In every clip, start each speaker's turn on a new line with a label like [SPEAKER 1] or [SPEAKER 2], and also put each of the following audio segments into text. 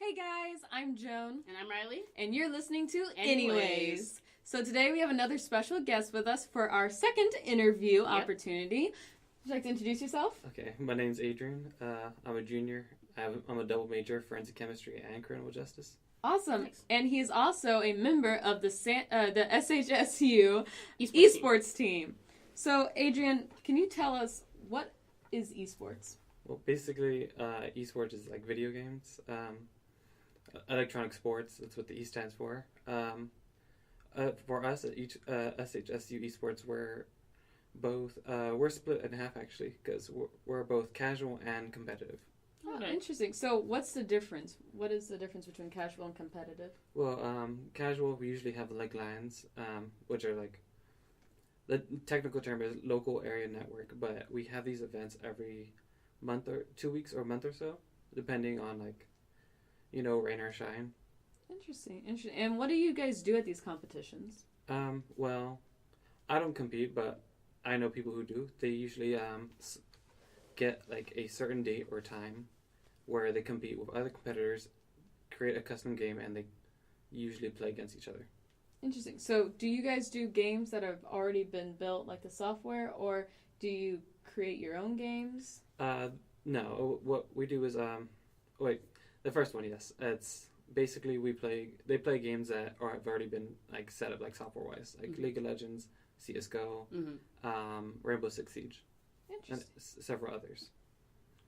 [SPEAKER 1] Hey guys, I'm Joan.
[SPEAKER 2] And I'm Reilly.
[SPEAKER 1] And you're listening to Anyways. So today we have another special guest with us for our second interview opportunity. Would you like to introduce yourself?
[SPEAKER 3] Okay, my name's Adrian. I'm a junior. I'm a double major, forensic chemistry and criminal justice.
[SPEAKER 1] Awesome.
[SPEAKER 2] Nice.
[SPEAKER 1] And he's also a member of the SHSU esports team. So Adrian, can you tell us what is esports?
[SPEAKER 3] Well, basically, esports is like video games. Electronic sports, that's what the E stands for. For us at SHSU esports, we're split in half actually, because we're both casual and competitive.
[SPEAKER 1] Oh, interesting. So what's the difference? What is the difference between casual and competitive?
[SPEAKER 3] Well, casual, we usually have like LANs, which are like, the technical term is local area network, but we have these events every month or 2 weeks or a month or so, depending on like, rain or shine.
[SPEAKER 1] Interesting. And what do you guys do at these competitions?
[SPEAKER 3] Well, I don't compete, but I know people who do. They usually get like a certain date or time where they compete with other competitors, create a custom game, and they usually play against each other.
[SPEAKER 1] Interesting. So do you guys do games that have already been built, like the software, or do you create your own games?
[SPEAKER 3] No. What we do is, the first one, yes. It's basically they play games that have already been like set up like software-wise, like League of Legends, CSGO, Rainbow Six Siege, and several others.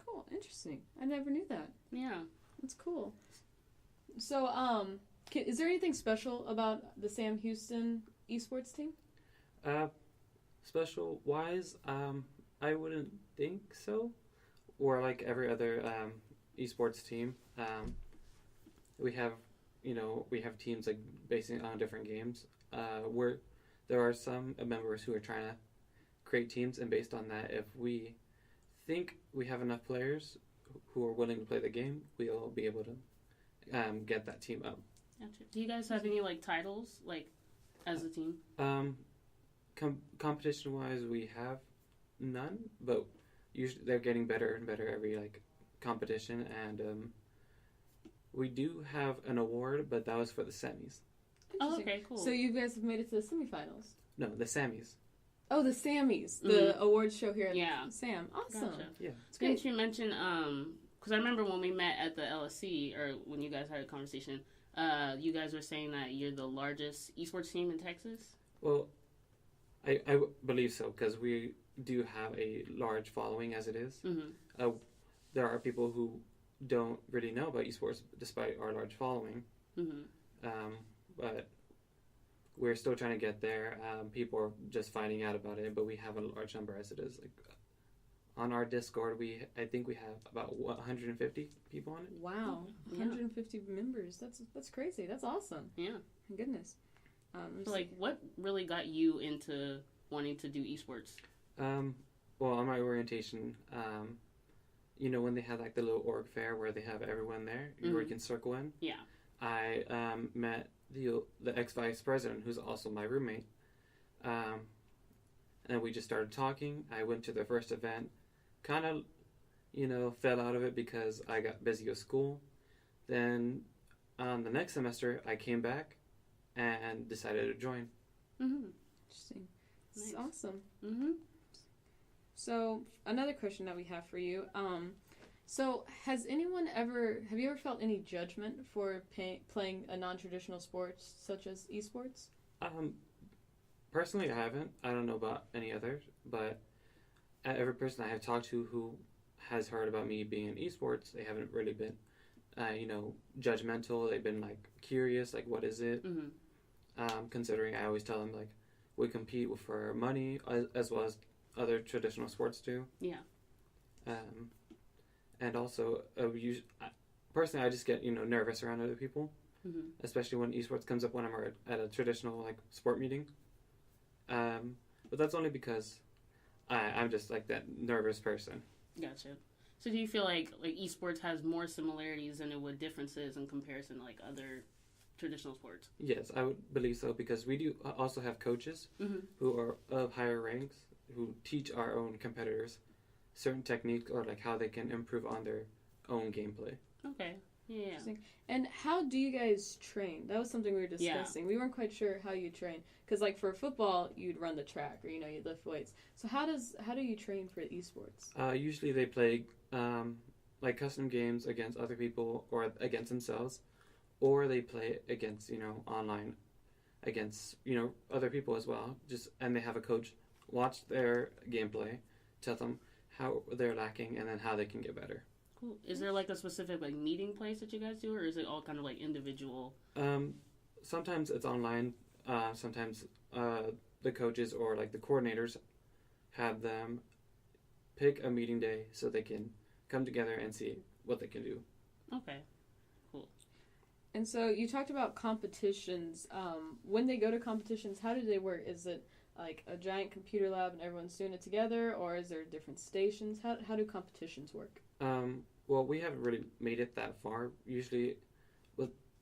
[SPEAKER 1] Cool. Interesting. I never knew that.
[SPEAKER 2] Yeah.
[SPEAKER 1] That's cool. So, is there anything special about the Sam Houston esports team?
[SPEAKER 3] Special-wise, I wouldn't think so. Or like every other esports team, we have teams like basing on different games. Where there are some members who are trying to create teams, and based on that, if we think we have enough players who are willing to play the game, we'll be able to get that team up.
[SPEAKER 2] Gotcha. Do you guys have any like titles like as a team?
[SPEAKER 3] Competition-wise, we have none, but usually they're getting better and better every like competition, and we do have an award, but that was for the semis.
[SPEAKER 2] Oh, okay, cool.
[SPEAKER 1] So you guys have made it to the semifinals?
[SPEAKER 3] No, the semis.
[SPEAKER 1] Oh, the Sammys, the awards show here at Sam. Awesome.
[SPEAKER 2] Gotcha.
[SPEAKER 3] Yeah.
[SPEAKER 2] It's great. Didn't you mention, because I remember when we met at the LSC, or when you guys had a conversation, you guys were saying that you're the largest esports team in Texas?
[SPEAKER 3] Well, I believe so, because we do have a large following as it is. Mm-hmm. There are people who don't really know about esports despite our large following. Mm-hmm. But we're still trying to get there. People are just finding out about it, but we have a large number as it is. Like on our Discord, I think we have about 150 people on it.
[SPEAKER 1] Wow, 150 members. That's crazy. That's awesome.
[SPEAKER 2] Yeah,
[SPEAKER 1] my goodness.
[SPEAKER 2] So like, what really got you into wanting to do esports?
[SPEAKER 3] Well, on my orientation, when they had like the little org fair where they have everyone there, where you can circle in.
[SPEAKER 2] Yeah.
[SPEAKER 3] I met the ex-vice president, who's also my roommate, and we just started talking. I went to the first event, kind of, fell out of it because I got busy with school. Then the next semester, I came back and decided to join.
[SPEAKER 1] Mm-hmm. Interesting. Nice. That's awesome.
[SPEAKER 2] Mm-hmm.
[SPEAKER 1] So another question that we have for you. So have you ever felt any judgment for playing a non-traditional sport such as esports?
[SPEAKER 3] Personally, I haven't. I don't know about any others, but every person I have talked to who has heard about me being in esports, they haven't really been, judgmental. They've been like curious, like what is it? Mm-hmm. Considering I always tell them like we compete for money as well as other traditional sports do.
[SPEAKER 2] Yeah.
[SPEAKER 3] And also, personally, I just get nervous around other people, especially when esports comes up when I'm at a traditional like sport meeting. But that's only because I'm just like that nervous person.
[SPEAKER 2] Gotcha. So do you feel like esports has more similarities than it would differences in comparison to like other traditional sports?
[SPEAKER 3] Yes, I would believe so, because we do also have coaches who are of higher ranks who teach our own competitors certain techniques or like how they can improve on their own gameplay.
[SPEAKER 2] Okay. Yeah.
[SPEAKER 1] Interesting. And how do you guys train? That was something we were discussing. We weren't quite sure how you train. Because, like, for football, you'd run the track or, you'd lift weights. So how do you train for esports?
[SPEAKER 3] Usually they play like custom games against other people or against themselves, or they play against online against other people as well. And they have a coach watch their gameplay, tell them how they're lacking, and then how they can get better.
[SPEAKER 2] Cool. Is there like a specific like meeting place that you guys do, or is it all kind of like individual?
[SPEAKER 3] Sometimes it's online. Sometimes the coaches or like the coordinators have them pick a meeting day so they can come together and see what they can do.
[SPEAKER 2] Okay, cool.
[SPEAKER 1] And so you talked about competitions. When they go to competitions, how do they work? Is it like a giant computer lab and everyone's doing it together, or is there different stations? How do competitions work?
[SPEAKER 3] Well, we haven't really made it that far. Usually,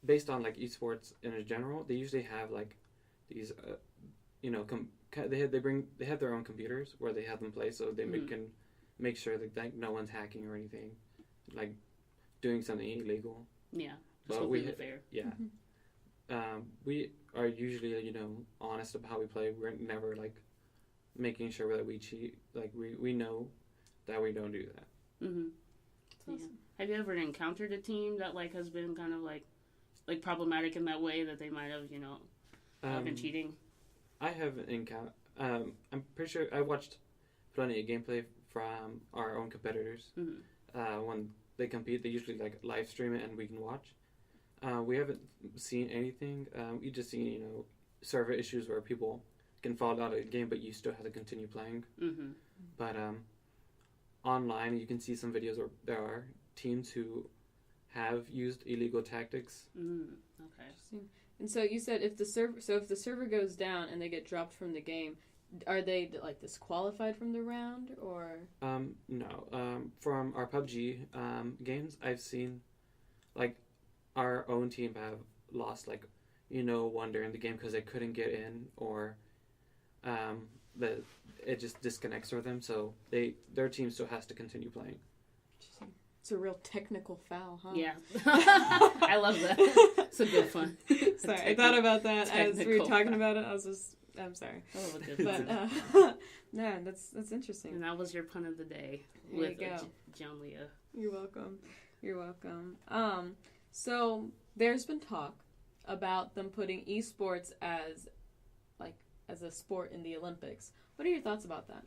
[SPEAKER 3] based on like esports in general, they usually have like these, they have their own computers where they have them play, so they can make sure that like, no one's hacking or anything, like doing something illegal.
[SPEAKER 2] Yeah,
[SPEAKER 3] but
[SPEAKER 2] fair.
[SPEAKER 3] Yeah, we are usually honest about how we play. We're never like making sure that we cheat. Like we know that we don't do that.
[SPEAKER 2] Mm-hmm. Yeah.
[SPEAKER 1] Awesome.
[SPEAKER 2] Have you ever encountered a team that like has been kind of like problematic in that way that they might have been cheating?
[SPEAKER 3] I haven't encountered. I'm pretty sure I watched plenty of gameplay from our own competitors.
[SPEAKER 2] Mm-hmm.
[SPEAKER 3] When they compete, they usually like live stream it and we can watch. We haven't seen anything. We just seen server issues where people can fall out of the game, but you still have to continue playing.
[SPEAKER 2] Mm-hmm.
[SPEAKER 3] But online, you can see some videos where there are teams who have used illegal tactics.
[SPEAKER 2] Okay.
[SPEAKER 1] Interesting. And so you said if the server goes down and they get dropped from the game, are they like disqualified from the round or?
[SPEAKER 3] No. From our PUBG games, I've seen like our own team have lost like one during the game because they couldn't get in or it just disconnects with them, so their team still has to continue playing.
[SPEAKER 1] It's a real technical foul, huh?
[SPEAKER 2] Yeah. I love that. It's a good fun.
[SPEAKER 1] Sorry, I thought about that as we were talking about it. I'm sorry.
[SPEAKER 2] I love a good fun.
[SPEAKER 1] But, man, that's interesting.
[SPEAKER 2] And that was your pun of the day
[SPEAKER 1] There
[SPEAKER 2] with
[SPEAKER 1] you go.
[SPEAKER 2] Joan Leah.
[SPEAKER 1] You're welcome. So there's been talk about them putting esports as a sport in the Olympics. What are your thoughts about that?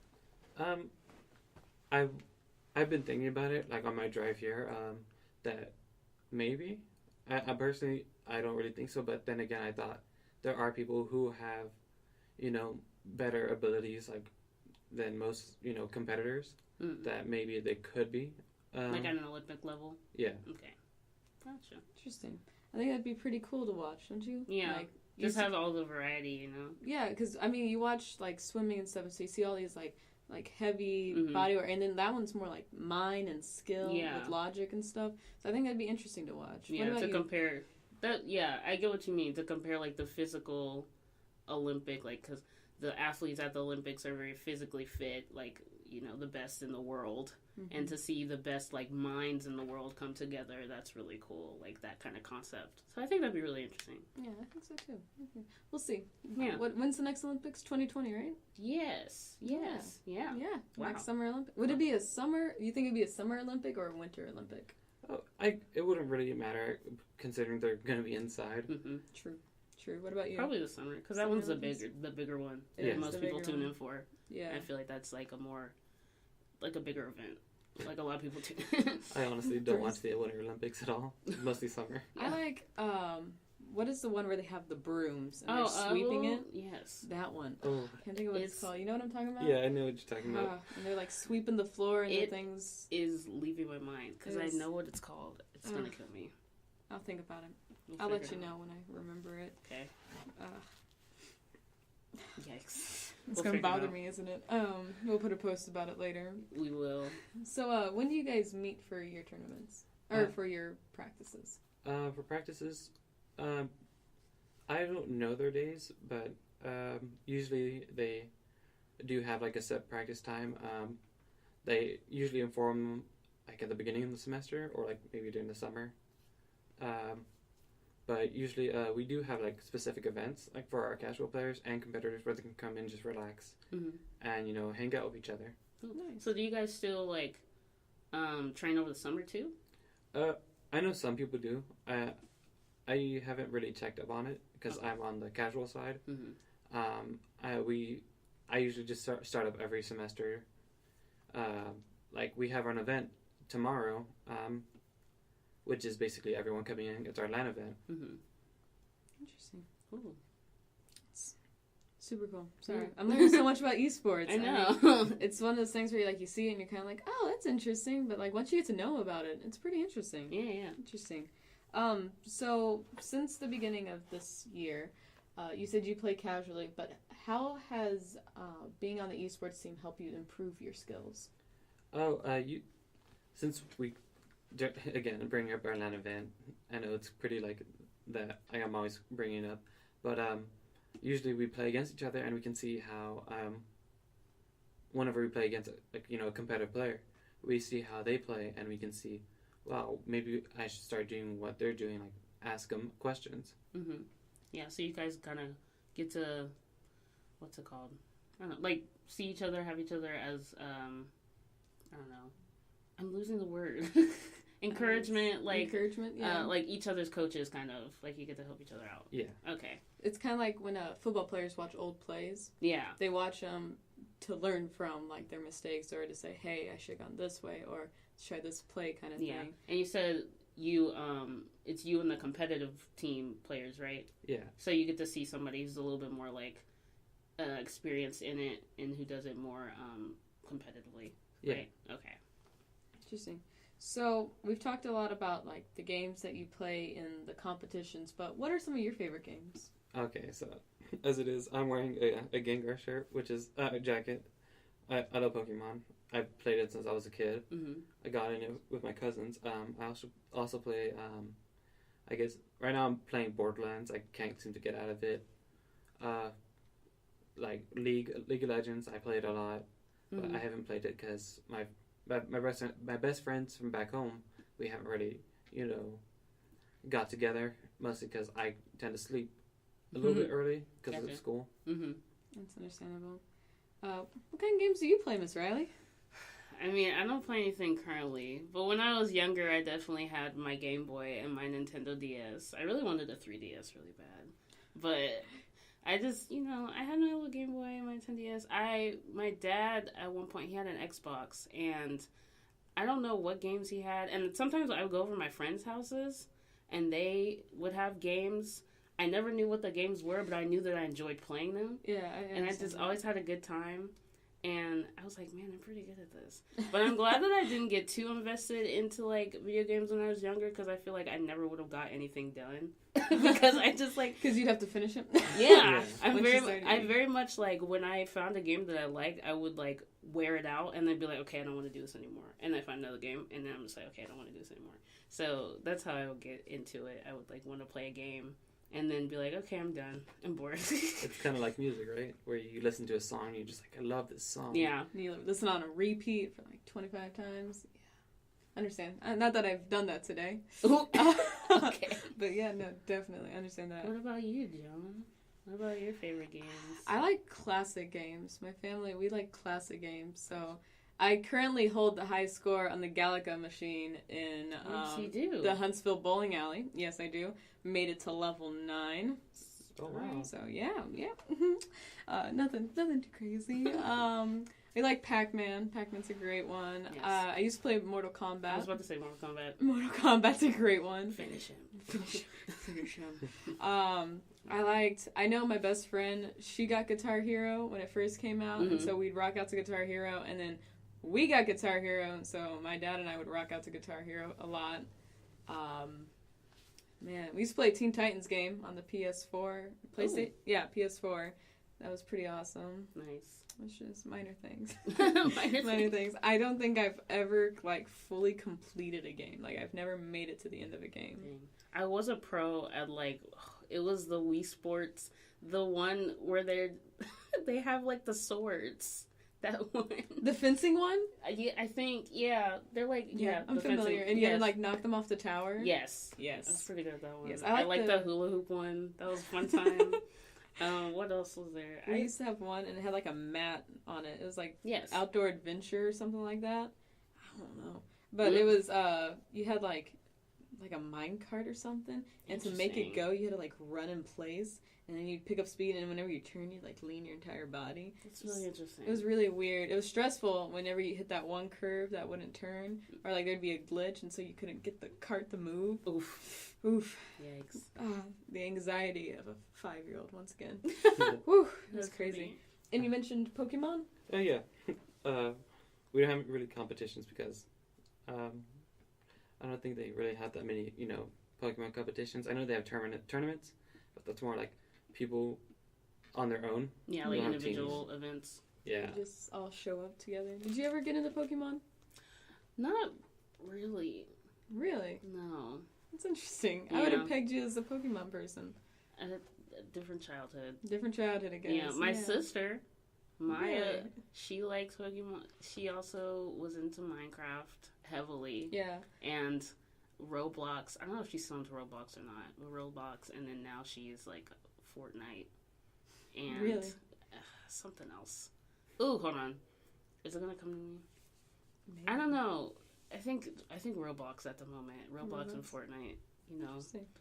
[SPEAKER 3] I've been thinking about it like on my drive here. That maybe I personally I don't really think so. But then again, I thought there are people who have better abilities like than most competitors that maybe they could be
[SPEAKER 2] like at an Olympic level.
[SPEAKER 3] Yeah.
[SPEAKER 2] Okay. Gotcha.
[SPEAKER 1] Interesting. I think that'd be pretty cool to watch, don't you?
[SPEAKER 2] Yeah. Just have all the variety,
[SPEAKER 1] Yeah, because you watch like swimming and stuff, and so you see all these like heavy body work, and then that one's more like mind and skill with logic and stuff. So I think that'd be interesting to watch.
[SPEAKER 2] Yeah, compare that. Yeah, I get what you mean. To compare like the physical Olympic, like because the athletes at the Olympics are very physically fit, like the best in the world. And to see the best like minds in the world come together, that's really cool. Like that kind of concept. So I think that'd be really interesting.
[SPEAKER 1] Yeah, I think so too. Okay. We'll see.
[SPEAKER 2] Yeah.
[SPEAKER 1] When's the next Olympics? 2020, right?
[SPEAKER 2] Yes. Yeah.
[SPEAKER 1] Wow. Next Summer Olympic. Would it be a summer? You think it'd be a Summer Olympic or a Winter Olympic?
[SPEAKER 3] Oh, it wouldn't really matter considering they're going to be inside.
[SPEAKER 2] Mm-hmm.
[SPEAKER 1] True. What about you?
[SPEAKER 2] Probably the summer because that one's the bigger one.
[SPEAKER 3] Yeah.
[SPEAKER 2] Most people tune in for.
[SPEAKER 1] Yeah.
[SPEAKER 2] I feel like that's like a bigger event. Like a lot of people too.
[SPEAKER 3] I honestly don't watch the Winter Olympics at all. Mostly summer.
[SPEAKER 1] Yeah. I like what is the one where they have the brooms and they're sweeping it?
[SPEAKER 2] Yes.
[SPEAKER 1] That one.
[SPEAKER 3] Oh.
[SPEAKER 1] Can't think of what it's called. You know what I'm talking about?
[SPEAKER 3] Yeah, I know what you're talking about.
[SPEAKER 1] And they're like sweeping the floor and the things.
[SPEAKER 2] Is leaving my mind because I know what it's called. It's gonna kill me.
[SPEAKER 1] I'll think about it. I'll let you know when I remember it.
[SPEAKER 2] Okay. Yikes.
[SPEAKER 1] It's gonna bother me, isn't it? We'll put a post about it later.
[SPEAKER 2] We will.
[SPEAKER 1] So, when do you guys meet for your tournaments or for your practices?
[SPEAKER 3] For practices, I don't know their days, but usually they do have like a set practice time. They usually inform them like at the beginning of the semester or like maybe during the summer. But usually we do have like specific events like for our casual players and competitors where they can come in, just relax, and hang out with each other.
[SPEAKER 2] Nice. So do you guys still like train over the summer too?
[SPEAKER 3] I know some people do. I haven't really checked up on it because I'm on the casual side. I usually just start up every semester. Like we have an event tomorrow, which is basically everyone coming in. It's our LAN event.
[SPEAKER 1] Interesting.
[SPEAKER 2] Cool.
[SPEAKER 1] It's super cool. Sorry, I'm learning so much about esports.
[SPEAKER 2] I know.
[SPEAKER 1] mean, it's one of those things where you see it and you're kind of like, oh, that's interesting. But like once you get to know about it, it's pretty interesting.
[SPEAKER 2] Yeah.
[SPEAKER 1] Interesting. So since the beginning of this year, you said you play casually, but how has being on the esports team helped you improve your skills?
[SPEAKER 3] Since we, again, bringing up our LAN event, I know it's pretty like that I am always bringing up, but usually we play against each other and we can see how whenever we play against a competitive player, we see how they play and we can see, wow, maybe I should start doing what they're doing, like ask them questions.
[SPEAKER 2] Yeah, so you guys kind of get to, what's it called? I don't know, like see each other, have each other as, I don't know. I'm losing the word. Encouragement,
[SPEAKER 1] encouragement, yeah.
[SPEAKER 2] Like each other's coaches, kind of like you get to help each other out.
[SPEAKER 3] Yeah.
[SPEAKER 2] Okay.
[SPEAKER 1] It's kind of like when football players watch old plays.
[SPEAKER 2] Yeah.
[SPEAKER 1] They watch them to learn from like their mistakes or to say, hey, I should have gone this way or try this play kind of thing.
[SPEAKER 2] And you said it's you and the competitive team players, right?
[SPEAKER 3] Yeah.
[SPEAKER 2] So you get to see somebody who's a little bit more like experienced in it and who does it more competitively.
[SPEAKER 3] Yeah.
[SPEAKER 2] Right? Okay.
[SPEAKER 1] Interesting. So we've talked a lot about like the games that you play in the competitions, but what are some of your favorite games?
[SPEAKER 3] Okay, so as it is, I'm wearing a Gengar shirt, which is a jacket. I love Pokemon. I've played it since I was a kid. I got in it with my cousins. I also play. I guess right now I'm playing Borderlands. I can't seem to get out of it. Like League of Legends, I played a lot, but I haven't played it because my best friends from back home, we haven't really got together, mostly because I tend to sleep a little bit early because of school.
[SPEAKER 1] That's understandable. What kind of games do you play, Miss Reilly?
[SPEAKER 2] I mean, I don't play anything currently, but when I was younger, I definitely had my Game Boy and my Nintendo DS. I really wanted a 3DS really bad, but I just, I had my little Game Boy and my Nintendo DS. My dad, at one point, he had an Xbox, and I don't know what games he had, and sometimes I would go over to my friends' houses, and they would have games. I never knew what the games were, but I knew that I enjoyed playing them.
[SPEAKER 1] Yeah,
[SPEAKER 2] and I just always had a good time. And I was like, man, I'm pretty good at this. But I'm glad that I didn't get too invested into, like, video games when I was younger, because I feel like I never would have got anything done. Because I just, like...
[SPEAKER 1] Because you'd have to finish it?
[SPEAKER 2] Yeah. I very much, like, when I found a game that I liked, I would, like, wear it out and then be like, okay, I don't want to do this anymore. And then I find another game, and then I'm just like, okay, I don't want to do this anymore. So that's how I would get into it. I would, like, want to play a game and then be like, okay, I'm done. I'm bored.
[SPEAKER 3] It's kind of like music, right? Where you listen to a song and you're just like, I love this song.
[SPEAKER 2] Yeah.
[SPEAKER 1] You listen on a repeat for like 25 times. Yeah. Understand. Not that I've done that today.
[SPEAKER 2] Okay.
[SPEAKER 1] But yeah, no, definitely. I understand that.
[SPEAKER 2] What about you, Joan? What about your favorite games?
[SPEAKER 1] I like classic games. My family, we like classic games. So I currently hold the high score on the Galaga machine in
[SPEAKER 2] Yes, you do.
[SPEAKER 1] the Huntsville Bowling Alley. Yes, I do. Made it to level 9.
[SPEAKER 3] Oh, wow.
[SPEAKER 1] So, yeah. Nothing too crazy. We like Pac-Man. Pac-Man's a great one.
[SPEAKER 2] Yes.
[SPEAKER 1] I used to play Mortal Kombat.
[SPEAKER 2] I was about to say Mortal Kombat.
[SPEAKER 1] Mortal Kombat's a great one.
[SPEAKER 2] Finish him.
[SPEAKER 1] I know my best friend, she got Guitar Hero when it first came out, and so we'd rock out to Guitar Hero, and then we got Guitar Hero, and so my dad and I would rock out to Guitar Hero a lot. Man, we used to play Teen Titans game on the PS4. PlayStation?
[SPEAKER 2] Ooh.
[SPEAKER 1] Yeah, PS4. That was pretty awesome.
[SPEAKER 2] Nice.
[SPEAKER 1] It's just minor things.
[SPEAKER 2] Minor
[SPEAKER 1] things. I don't think I've ever, like, fully completed a game. Like, I've never made it to the end of a game.
[SPEAKER 2] Dang. I was a pro at, like, it was the Wii Sports, the one where they have, like, the swords. That one.
[SPEAKER 1] The fencing one?
[SPEAKER 2] Yeah, I think, they're like,
[SPEAKER 1] I'm
[SPEAKER 2] the
[SPEAKER 1] familiar.
[SPEAKER 2] fencing.
[SPEAKER 1] And you had to, like, knock them off the tower?
[SPEAKER 2] Yes. I was
[SPEAKER 1] Yes.
[SPEAKER 2] pretty good at that one.
[SPEAKER 1] Yes,
[SPEAKER 2] I like the hula hoop one. That was a fun time. What else was there?
[SPEAKER 1] We used to have one, and it had, like, a mat on it. It was, like,
[SPEAKER 2] Yes.
[SPEAKER 1] Outdoor Adventure or something like that. I don't know. But it was, you had, like a mine cart or something, and to make it go, you had to, like, run in place, and then you'd pick up speed, and whenever you turn, you'd, like, lean your entire body.
[SPEAKER 2] That's really interesting.
[SPEAKER 1] It was really weird. It was stressful whenever you hit that one curve that wouldn't turn, or, like, there'd be a glitch, and so you couldn't get the cart to move.
[SPEAKER 2] Oof. Yikes.
[SPEAKER 1] The anxiety of a 5-year-old, once again. Whew, that's crazy.
[SPEAKER 2] Funny.
[SPEAKER 1] And you mentioned Pokemon?
[SPEAKER 3] Oh, yeah. We don't have really competitions because I don't think they really have that many, Pokemon competitions. I know they have tournaments, but that's more like people on their own.
[SPEAKER 2] Yeah, like individual events.
[SPEAKER 3] Yeah.
[SPEAKER 1] You just all show up together. Did you ever get into Pokemon?
[SPEAKER 2] Not really.
[SPEAKER 1] Really?
[SPEAKER 2] No.
[SPEAKER 1] That's interesting.
[SPEAKER 2] Yeah.
[SPEAKER 1] I would have pegged you as a Pokemon person.
[SPEAKER 2] A different childhood.
[SPEAKER 1] Different childhood, I guess.
[SPEAKER 2] Yeah, my sister, Maya,
[SPEAKER 1] Really?
[SPEAKER 2] she likes Pokemon. She also was into Minecraft heavily.
[SPEAKER 1] Yeah.
[SPEAKER 2] And Roblox. I don't know if she's still into Roblox or not. But Roblox, and then now she's like Fortnite. And
[SPEAKER 1] Really?
[SPEAKER 2] Something else. Ooh, hold on. Is it gonna come to me?
[SPEAKER 1] Maybe.
[SPEAKER 2] I don't know. I think Roblox at the moment. Roblox and Fortnite.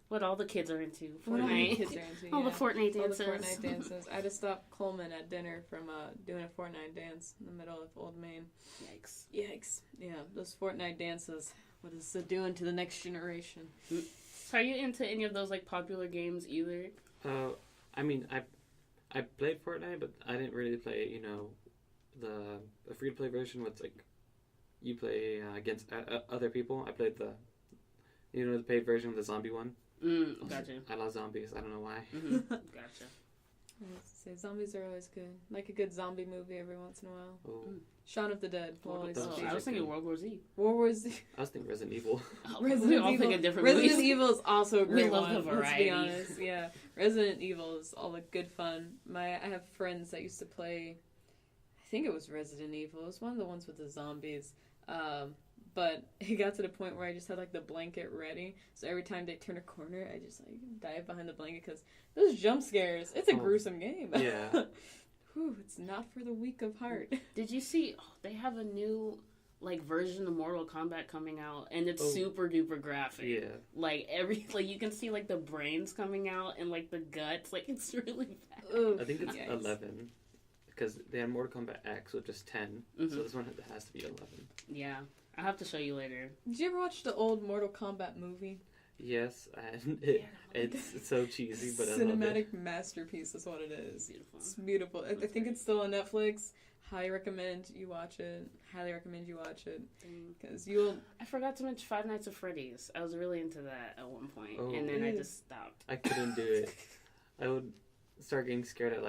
[SPEAKER 2] What all the kids are into. Fortnite.
[SPEAKER 1] What all the kids are into,
[SPEAKER 2] all the Fortnite dances.
[SPEAKER 1] All the Fortnite dances. I had to stop Coleman at dinner from doing a Fortnite dance in the middle of Old Main. Yikes. Yeah, those Fortnite dances. What is it doing to the next generation?
[SPEAKER 2] So are you into any of those like popular games either?
[SPEAKER 3] I mean, I played Fortnite, but I didn't really play, the free-to-play version with, like, you play against other people. I played the paid version, the zombie one.
[SPEAKER 2] Gotcha.
[SPEAKER 3] I love zombies. I don't know why.
[SPEAKER 2] Mm-hmm. Gotcha.
[SPEAKER 1] I was to say, zombies are always good. Like a good zombie movie every once in a while.
[SPEAKER 3] Oh.
[SPEAKER 1] Shaun of the Dead. Will always be.
[SPEAKER 2] I was thinking World War Z.
[SPEAKER 1] World War Z.
[SPEAKER 3] I was thinking Resident Evil.
[SPEAKER 2] We all think of different
[SPEAKER 1] Resident
[SPEAKER 2] movies.
[SPEAKER 1] Evil is also a great
[SPEAKER 2] We love
[SPEAKER 1] one.
[SPEAKER 2] the variety.
[SPEAKER 1] Let's be honest. Yeah, Resident Evil is all the good fun. I have friends that used to play. I think it was Resident Evil. It was one of the ones with the zombies. But it got to the point where I just had like the blanket ready. So every time they turn a corner, I just like dive behind the blanket because those jump scares. It's a gruesome game.
[SPEAKER 3] Yeah.
[SPEAKER 1] Whew, it's not for the weak of heart.
[SPEAKER 2] Did you see? Oh, they have a new like version of Mortal Kombat coming out, and it's super duper graphic.
[SPEAKER 3] Yeah.
[SPEAKER 2] Like you can see like the brains coming out and like the guts. Like it's really bad.
[SPEAKER 1] Oof,
[SPEAKER 3] I think it's
[SPEAKER 1] yikes.
[SPEAKER 3] 11 because they had Mortal Kombat X, which is 10.
[SPEAKER 2] Mm-hmm.
[SPEAKER 3] So this one has to be 11.
[SPEAKER 2] Yeah, I'll have to show you later.
[SPEAKER 1] Did you ever watch the old Mortal Kombat movie?
[SPEAKER 3] Yes, and it's so cheesy, but I love it.
[SPEAKER 1] Cinematic masterpiece is what it is.
[SPEAKER 2] Beautiful.
[SPEAKER 1] It's beautiful. I think it's still on Netflix. Highly recommend you watch it. Because you'll...
[SPEAKER 2] I forgot to mention Five Nights at Freddy's. I was really into that at one point, and then I just stopped.
[SPEAKER 3] I couldn't do it. I would start getting scared at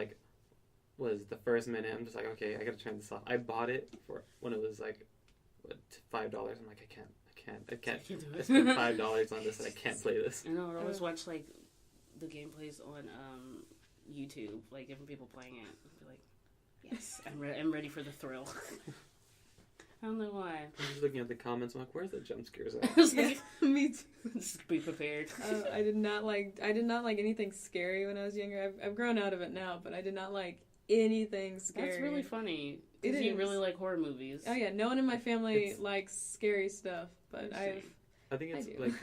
[SPEAKER 3] the first minute. I'm just like, okay, I gotta turn this off. I bought it for when it was like $5. I'm like, I can't. I spent $5 on this and I can't play this.
[SPEAKER 2] I know. I always watch like the gameplays on YouTube, like different people playing it. I'd be like, yes, I'm ready for the thrill. I don't know why.
[SPEAKER 3] I'm just looking at the comments. I'm like, where's the jump scares at?
[SPEAKER 1] Yeah, me too.
[SPEAKER 2] Just be prepared.
[SPEAKER 1] I did not like anything scary when I was younger. I've grown out of it now, but I did not like anything scary.
[SPEAKER 2] That's really funny. Because you really like horror movies.
[SPEAKER 1] Oh yeah, no one in my family likes scary stuff, but I
[SPEAKER 3] think it's like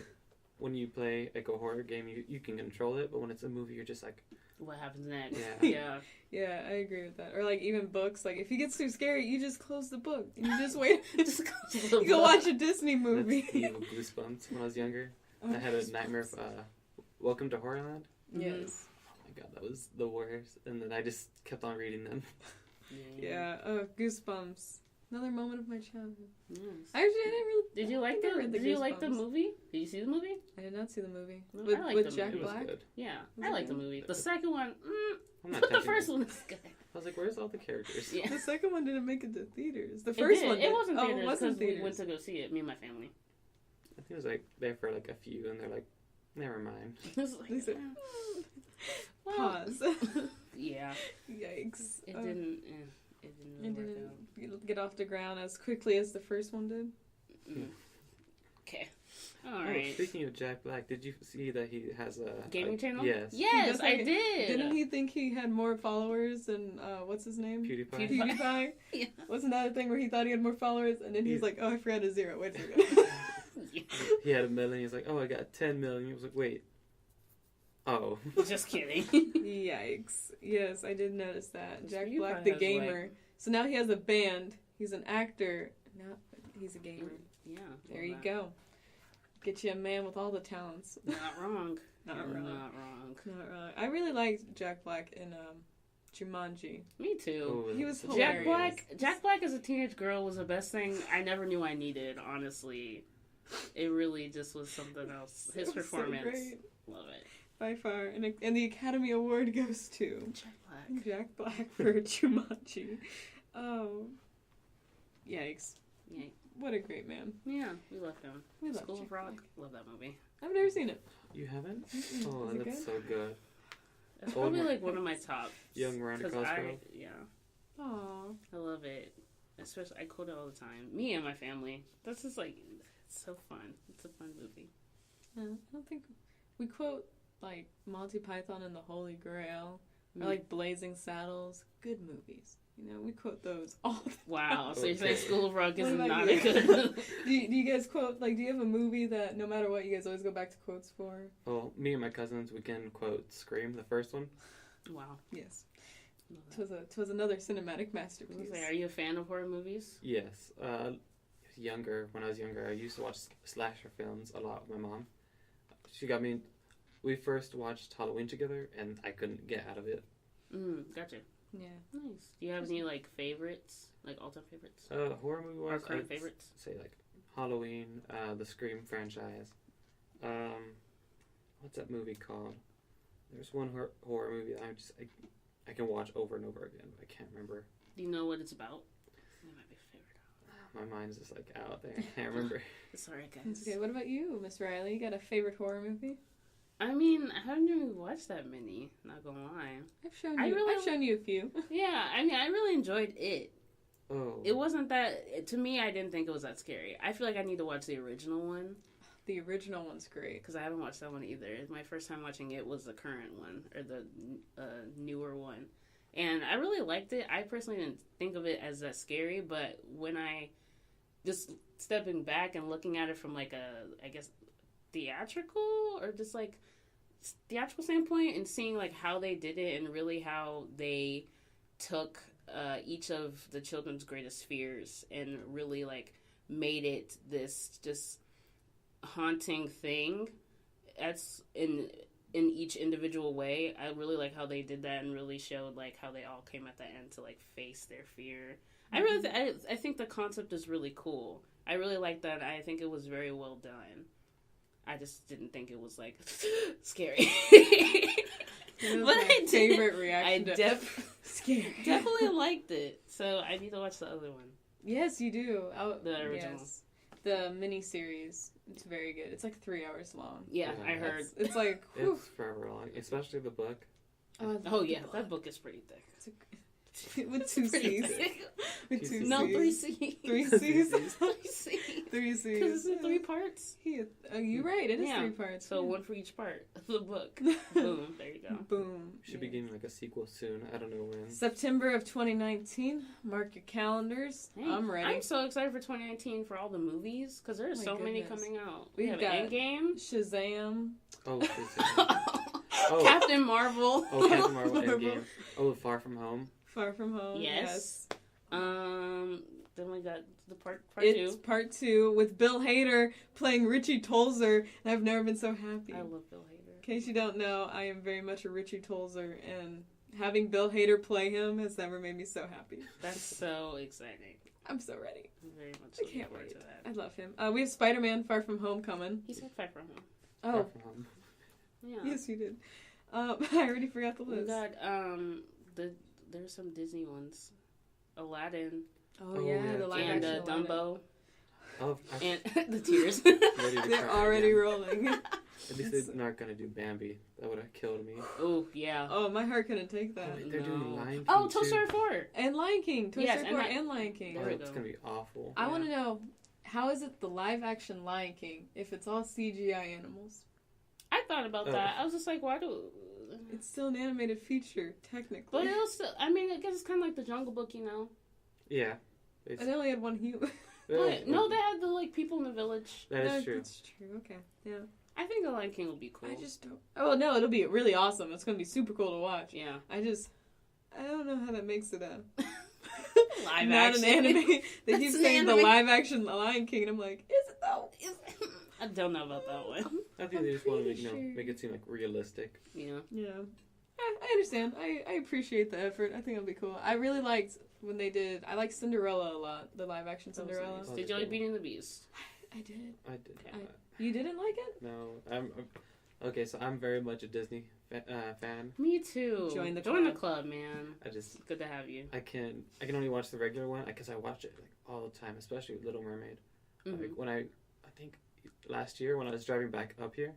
[SPEAKER 3] when you play like a horror game, you can control it, but when it's a movie, you're just like,
[SPEAKER 2] what happens next?
[SPEAKER 3] Yeah.
[SPEAKER 1] Yeah, I agree with that. Or like even books, like if he gets too scary, you just close the book and you just wait. You go watch a Disney movie.
[SPEAKER 3] That's evil Goosebumps. When I was younger, I had a nightmare of Welcome to Horrorland.
[SPEAKER 1] Yes.
[SPEAKER 3] Oh my god, that was the worst. And then I just kept on reading them.
[SPEAKER 1] Yeah. Oh, Goosebumps. Another moment of my childhood.
[SPEAKER 2] Yes.
[SPEAKER 1] Actually, I didn't really.
[SPEAKER 2] Did you like the movie? Did you see the movie?
[SPEAKER 1] I did not see the movie.
[SPEAKER 2] I liked
[SPEAKER 1] with
[SPEAKER 2] the
[SPEAKER 1] Jack
[SPEAKER 2] movie.
[SPEAKER 1] Black.
[SPEAKER 2] Yeah,
[SPEAKER 1] Was
[SPEAKER 2] I
[SPEAKER 1] it
[SPEAKER 2] liked the
[SPEAKER 1] good?
[SPEAKER 2] movie. The second one,
[SPEAKER 3] I'm
[SPEAKER 2] but the first one is good.
[SPEAKER 3] I was like, where's all the characters?
[SPEAKER 2] Yeah.
[SPEAKER 1] The second one didn't make it to theaters. The
[SPEAKER 2] It
[SPEAKER 1] first
[SPEAKER 2] did.
[SPEAKER 1] one did.
[SPEAKER 2] It wasn't
[SPEAKER 1] Oh,
[SPEAKER 2] theaters
[SPEAKER 1] it wasn't
[SPEAKER 2] because we went
[SPEAKER 1] theaters.
[SPEAKER 2] to go see it. Me and my family.
[SPEAKER 3] I think it was like there for like a few, and they're like, never mind.
[SPEAKER 2] It was like,
[SPEAKER 1] They said,
[SPEAKER 2] well,
[SPEAKER 1] pause.
[SPEAKER 2] yeah.
[SPEAKER 1] Yikes.
[SPEAKER 2] It didn't. it didn't
[SPEAKER 1] It
[SPEAKER 2] really work
[SPEAKER 1] didn't get off the ground as quickly as the first one did.
[SPEAKER 2] out. Okay. All
[SPEAKER 3] Oh,
[SPEAKER 2] right.
[SPEAKER 3] speaking of Jack Black, did you see that he has a
[SPEAKER 2] Gaming channel?
[SPEAKER 3] Yes.
[SPEAKER 2] Yes,
[SPEAKER 1] does
[SPEAKER 2] I
[SPEAKER 1] have-
[SPEAKER 2] did.
[SPEAKER 1] Didn't he think he had more followers than what's his name?
[SPEAKER 3] PewDiePie.
[SPEAKER 1] PewDiePie.
[SPEAKER 2] Yeah.
[SPEAKER 1] Wasn't that a thing where he thought he had more followers, and then he's
[SPEAKER 3] Yeah.
[SPEAKER 1] like, "Oh, I forgot a zero. Wait a second."
[SPEAKER 3] He had 1 million. He's like, oh, I got 10 million. He was like, wait. Oh.
[SPEAKER 2] Just kidding.
[SPEAKER 1] Yikes! Yes, I did notice that.
[SPEAKER 2] This
[SPEAKER 1] Jack
[SPEAKER 2] PewDiePie
[SPEAKER 1] Black, the
[SPEAKER 2] has,
[SPEAKER 1] gamer. So now he has a band. He's an actor. Now he's a gamer.
[SPEAKER 2] Yeah.
[SPEAKER 1] There you go. Get you a man with all the talents.
[SPEAKER 2] Not wrong.
[SPEAKER 1] Not
[SPEAKER 2] You're
[SPEAKER 1] wrong.
[SPEAKER 2] Not wrong.
[SPEAKER 1] Not wrong. I really liked Jack Black in Jumanji.
[SPEAKER 2] Me too.
[SPEAKER 3] Oh,
[SPEAKER 1] He was
[SPEAKER 3] that's-
[SPEAKER 1] hilarious.
[SPEAKER 2] Jack Black as a teenage girl was the best thing I never knew I needed, honestly. It really just was something else. His
[SPEAKER 1] It was so
[SPEAKER 2] performance.
[SPEAKER 1] great.
[SPEAKER 2] Love it.
[SPEAKER 1] By far. And the Academy Award goes to
[SPEAKER 2] Jack Black.
[SPEAKER 1] Jack Black for Jumanji. Oh. Yikes.
[SPEAKER 2] Yeah.
[SPEAKER 1] What a great man.
[SPEAKER 2] Yeah, we love him.
[SPEAKER 1] We love
[SPEAKER 2] School
[SPEAKER 1] Jack
[SPEAKER 2] of Rock.
[SPEAKER 1] Black.
[SPEAKER 2] Love that movie.
[SPEAKER 1] I've never seen it.
[SPEAKER 3] You haven't?
[SPEAKER 1] Mm-mm.
[SPEAKER 3] Oh,
[SPEAKER 1] Is it
[SPEAKER 3] that's
[SPEAKER 1] good?
[SPEAKER 3] so good.
[SPEAKER 2] It's
[SPEAKER 3] Oh
[SPEAKER 2] probably
[SPEAKER 3] my-
[SPEAKER 2] like one of my top.
[SPEAKER 3] Young Miranda
[SPEAKER 2] 'cause
[SPEAKER 3] Cosgrove.
[SPEAKER 2] Yeah,
[SPEAKER 1] Aww.
[SPEAKER 2] I love it. Especially, I quote it all the time. Me and my family. That's just like, it's so fun. It's a fun movie.
[SPEAKER 1] I don't think we quote like Monty Python and the Holy Grail
[SPEAKER 2] Mm.
[SPEAKER 1] or like Blazing Saddles. Good movies. You know, we quote those all the
[SPEAKER 2] Wow, so you're saying
[SPEAKER 3] Okay.
[SPEAKER 2] School of Rock is
[SPEAKER 1] What about
[SPEAKER 2] not
[SPEAKER 1] you?
[SPEAKER 2] a good movie?
[SPEAKER 1] do you guys quote, like, do you have a movie that no matter what you guys always go back to quotes for?
[SPEAKER 3] Well, me and my cousins, we can quote Scream, the first one.
[SPEAKER 2] Wow.
[SPEAKER 1] Yes.
[SPEAKER 2] Love that.
[SPEAKER 1] 'Twas another cinematic
[SPEAKER 2] I was
[SPEAKER 1] masterpiece.
[SPEAKER 2] gonna say, are you a fan of horror movies?
[SPEAKER 3] Yes. When I was younger, I used to watch slasher films a lot with my mom. She got me. We first watched Halloween together, and I couldn't get out of it.
[SPEAKER 2] Gotcha.
[SPEAKER 1] Yeah.
[SPEAKER 2] Nice. Do you have any like favorites, like all-time favorites,
[SPEAKER 3] Horror movie
[SPEAKER 2] or
[SPEAKER 3] wise,
[SPEAKER 2] current
[SPEAKER 3] I'd
[SPEAKER 2] favorites?
[SPEAKER 3] say like Halloween, the Scream franchise. What's that movie called? There's one horror movie that I can watch over and over again, but I can't remember.
[SPEAKER 2] Do you know what it's about? That might be a favorite.
[SPEAKER 3] My mind's just like out there. I can't remember.
[SPEAKER 2] Sorry,
[SPEAKER 1] That's
[SPEAKER 2] guys.
[SPEAKER 1] okay. What about you, Miss Reilly? You got a favorite horror movie?
[SPEAKER 2] I mean, I haven't really watched that many. Not gonna lie.
[SPEAKER 1] I've shown
[SPEAKER 2] I
[SPEAKER 1] you.
[SPEAKER 2] really-
[SPEAKER 1] I've shown you a few.
[SPEAKER 2] Yeah, I mean, I really enjoyed it.
[SPEAKER 3] Oh.
[SPEAKER 2] It wasn't that, to me, I didn't think it was that scary. I feel like I need to watch the original one,
[SPEAKER 1] The original one's great.
[SPEAKER 2] because I haven't watched that one either. My first time watching it was the current one, or the newer one. And I really liked it. I personally didn't think of it as that scary, but when I, just stepping back and looking at it from like a, I guess, theatrical, or just like, theatrical standpoint, and seeing like how they did it, and really how they took each of the children's greatest fears and really like made it this just haunting thing. That's in each individual way. I really like how they did that and really showed like how they all came at the end to like face their fear. I really I think the concept is really cool. I really like that. I think it was very well done. I just didn't think it was like scary.
[SPEAKER 1] That was
[SPEAKER 2] But
[SPEAKER 1] my
[SPEAKER 2] I did.
[SPEAKER 1] favorite
[SPEAKER 2] I
[SPEAKER 1] reaction to scary.
[SPEAKER 2] definitely liked it. So I need to watch the other one.
[SPEAKER 1] Yes, you do.
[SPEAKER 2] The original.
[SPEAKER 1] Yes. The mini series. It's very good. It's like 3 hours long.
[SPEAKER 2] Yeah,
[SPEAKER 3] Yeah,
[SPEAKER 2] I heard.
[SPEAKER 1] It's like whew.
[SPEAKER 3] It's forever long, especially the book.
[SPEAKER 2] Oh yeah, that book is pretty thick.
[SPEAKER 1] with two
[SPEAKER 2] Pretty
[SPEAKER 1] C's.
[SPEAKER 2] thick.
[SPEAKER 1] With two
[SPEAKER 2] No,
[SPEAKER 1] C's.
[SPEAKER 2] 3 C's.
[SPEAKER 1] 3
[SPEAKER 3] Three
[SPEAKER 1] C's.
[SPEAKER 3] Cs.
[SPEAKER 2] 3 C's.
[SPEAKER 1] 3
[SPEAKER 2] Because
[SPEAKER 1] C's.
[SPEAKER 2] it's in 3 parts.
[SPEAKER 1] You're right. It is
[SPEAKER 2] Yeah.
[SPEAKER 1] 3 parts.
[SPEAKER 2] So
[SPEAKER 1] yeah.
[SPEAKER 2] one for each part of the book. Boom. There you go.
[SPEAKER 1] Boom.
[SPEAKER 3] Should be getting like a sequel soon. I don't know when.
[SPEAKER 1] September of 2019. Mark your calendars.
[SPEAKER 2] Hey,
[SPEAKER 1] I'm ready.
[SPEAKER 2] I'm so excited for 2019 for all the movies because there's
[SPEAKER 1] Oh my
[SPEAKER 2] so many
[SPEAKER 1] goodness.
[SPEAKER 2] coming out. We
[SPEAKER 1] We've
[SPEAKER 2] have
[SPEAKER 1] got-
[SPEAKER 2] Endgame.
[SPEAKER 1] Shazam.
[SPEAKER 3] Oh, Oh.
[SPEAKER 2] Captain Marvel.
[SPEAKER 3] oh, Captain Marvel
[SPEAKER 1] Marvel.
[SPEAKER 3] Endgame. Oh, Far From Home.
[SPEAKER 1] Far From Home.
[SPEAKER 2] Yes. Then we got the part
[SPEAKER 1] It's
[SPEAKER 2] 2.
[SPEAKER 1] part 2 with Bill Hader playing Richie Tolzer, and I've never been so happy.
[SPEAKER 2] I love Bill Hader.
[SPEAKER 1] In case you don't know, I am very much a Richie Tolzer, and having Bill Hader play him has never made me so happy.
[SPEAKER 2] That's so exciting.
[SPEAKER 1] I'm so ready.
[SPEAKER 2] I'm very much
[SPEAKER 1] I
[SPEAKER 2] looking
[SPEAKER 1] can't
[SPEAKER 2] forward
[SPEAKER 1] wait.
[SPEAKER 2] to that.
[SPEAKER 1] I love him. We have Spider-Man Far From Home coming.
[SPEAKER 2] He said Far From Home.
[SPEAKER 1] Oh,
[SPEAKER 3] Far From Home.
[SPEAKER 2] Yeah.
[SPEAKER 1] yes, you did. I already forgot the
[SPEAKER 2] We
[SPEAKER 1] list.
[SPEAKER 2] got there's some Disney ones. Aladdin
[SPEAKER 1] Oh, yeah, the live
[SPEAKER 2] and
[SPEAKER 1] action Aladdin.
[SPEAKER 2] Dumbo
[SPEAKER 3] Oh,
[SPEAKER 2] and the tears.
[SPEAKER 3] ready to
[SPEAKER 1] They're
[SPEAKER 3] cry
[SPEAKER 1] already
[SPEAKER 3] again.
[SPEAKER 1] rolling.
[SPEAKER 3] At least they're not gonna do Bambi. That would have killed me.
[SPEAKER 2] Oh yeah.
[SPEAKER 1] Oh, my heart couldn't take that.
[SPEAKER 3] Oh, they're doing Lion King
[SPEAKER 2] Oh, Toy
[SPEAKER 3] too.
[SPEAKER 2] Story 4.
[SPEAKER 1] And Lion King. Toy
[SPEAKER 2] Yes,
[SPEAKER 1] Story 4
[SPEAKER 2] and
[SPEAKER 1] and Lion King.
[SPEAKER 2] There
[SPEAKER 3] Oh,
[SPEAKER 2] we
[SPEAKER 3] it's
[SPEAKER 2] go.
[SPEAKER 3] gonna be awful.
[SPEAKER 1] I want to know, how is it the live action Lion King if it's all CGI animals?
[SPEAKER 2] I thought about that. I was just like, why do?
[SPEAKER 1] It's still an animated feature, technically.
[SPEAKER 2] But it was still. I mean, I guess it's kind of like the Jungle Book, you know.
[SPEAKER 3] Yeah.
[SPEAKER 1] And they only had one human.
[SPEAKER 2] But no, they had the like people in the village.
[SPEAKER 3] That is true.
[SPEAKER 1] That's true. Okay. Yeah.
[SPEAKER 2] I think the Lion King will be cool.
[SPEAKER 1] I just don't. Oh no, it'll be really awesome. It's gonna be super cool to watch.
[SPEAKER 2] Yeah.
[SPEAKER 1] I don't know how that makes it a
[SPEAKER 2] Live
[SPEAKER 1] not
[SPEAKER 2] action.
[SPEAKER 1] an anime. They
[SPEAKER 2] That's
[SPEAKER 1] keep
[SPEAKER 2] an
[SPEAKER 1] saying the
[SPEAKER 2] anime.
[SPEAKER 1] live action Lion King, and I'm like, is it though?
[SPEAKER 2] I don't know about that one.
[SPEAKER 3] I think they just want to
[SPEAKER 1] pretty sure.
[SPEAKER 3] make it seem like realistic.
[SPEAKER 2] Yeah.
[SPEAKER 1] Yeah. I understand. I appreciate the effort. I think it'll be cool. I really liked when they did. I like Cinderella a lot. The live action
[SPEAKER 2] That was
[SPEAKER 1] Cinderella.
[SPEAKER 2] nice.
[SPEAKER 3] Oh,
[SPEAKER 2] Did you like Beauty and the Beast?
[SPEAKER 1] I did.
[SPEAKER 3] I did.
[SPEAKER 1] You didn't like it?
[SPEAKER 3] No, okay. So I'm very much a Disney fan.
[SPEAKER 2] Me too.
[SPEAKER 1] Join the
[SPEAKER 2] club, man.
[SPEAKER 3] I just
[SPEAKER 2] Good to have you.
[SPEAKER 3] I can only watch the regular one because I watch it like all the time, especially Little Mermaid.
[SPEAKER 2] Mm-hmm.
[SPEAKER 3] Like when I think last year when I was driving back up here,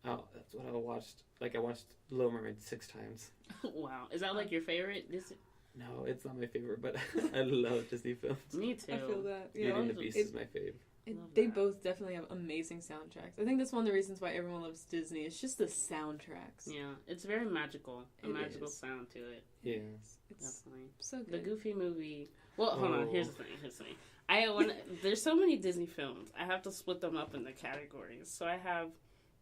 [SPEAKER 3] that's what I watched. Like I watched Little Mermaid 6 times.
[SPEAKER 2] Wow. Is that like your favorite Disney?
[SPEAKER 3] No, it's not my favorite, but I love Disney films.
[SPEAKER 2] Me too.
[SPEAKER 1] I feel that.
[SPEAKER 3] Beauty
[SPEAKER 1] Yeah,
[SPEAKER 3] and the Beast is my fave.
[SPEAKER 2] Love
[SPEAKER 1] they
[SPEAKER 2] that.
[SPEAKER 1] both definitely have amazing soundtracks. I think that's one of the reasons why everyone loves Disney. It's just the soundtracks.
[SPEAKER 2] Yeah, it's very magical. A
[SPEAKER 1] It
[SPEAKER 2] magical
[SPEAKER 1] is.
[SPEAKER 2] sound to it.
[SPEAKER 3] Yeah.
[SPEAKER 1] It's
[SPEAKER 2] Definitely.
[SPEAKER 1] so
[SPEAKER 2] The
[SPEAKER 1] good.
[SPEAKER 2] Goofy movie. Well, hold on.
[SPEAKER 3] Oh.
[SPEAKER 2] Here's the thing. I want. There's so many Disney films. I have to split them up into categories. So I have